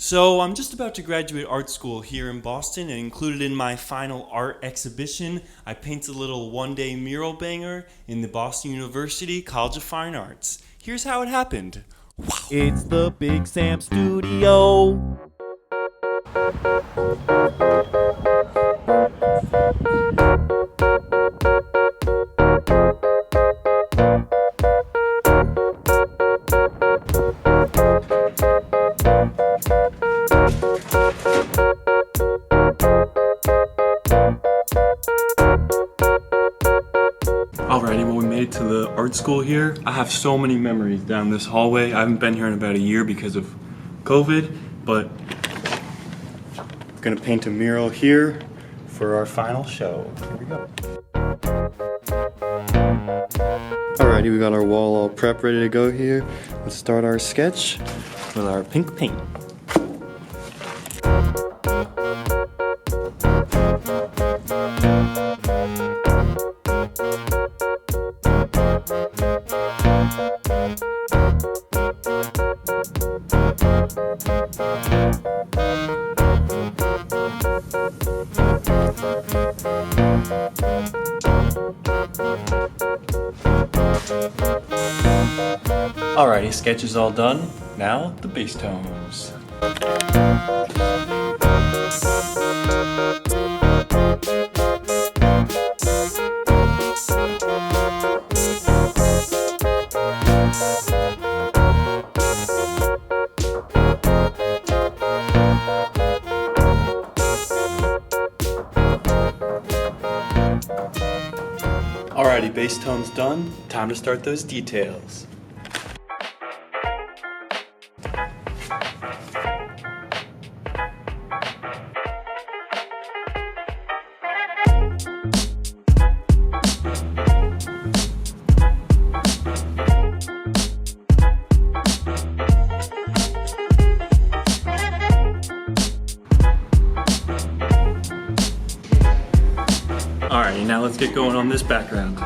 So I'm just about to graduate art school here in Boston, and included in my final art exhibition, I painted a little one-day mural banger in the Boston University College of Fine Arts. Here's how it happened. It's the Big Sam Studio. Alrighty, well, we made it to the art school here. I have so many memories down this hallway. I haven't been here in about a year because of COVID, but I'm gonna paint a mural here for our final show. Here we go. Alrighty, we got our wall all prepped, ready to go here. Let's start our sketch with our pink paint. Alrighty, sketch is all done. Now, the base tones. Alrighty, base tones done. Time to start those details. Alrighty, now let's get going on this background.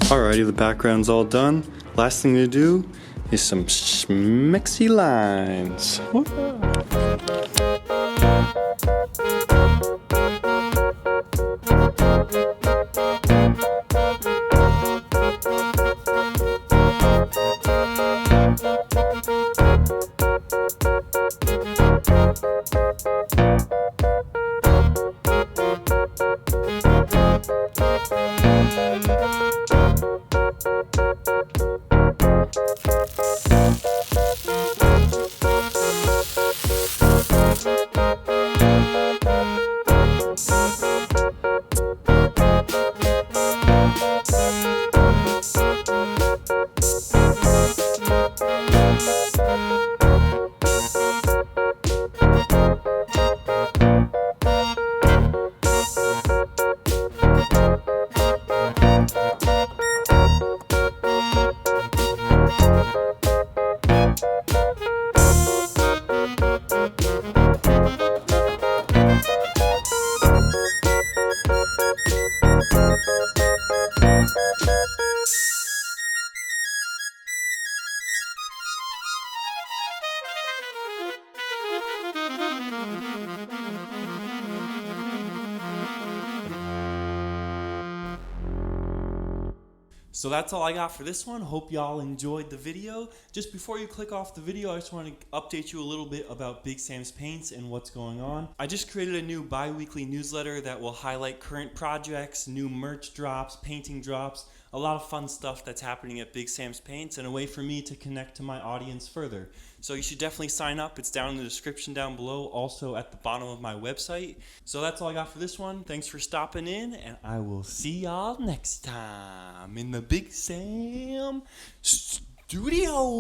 Alrighty, the background's all done. Last thing to do is some SHMEXY lines. So that's all I got for this one. Hope y'all enjoyed the video. Just before you click off the video, I just want to update you a little bit about Big Sam's Paints and what's going on. I just created a new bi-weekly newsletter that will highlight current projects, new merch drops, painting drops, a lot of fun stuff that's happening at Big Sam's Paints, and a way for me to connect to my audience further. So you should definitely sign up. It's down in the description down below, also at the bottom of my website. So that's all I got for this one. Thanks for stopping in, and I will see y'all next time in the Big Sam Studio.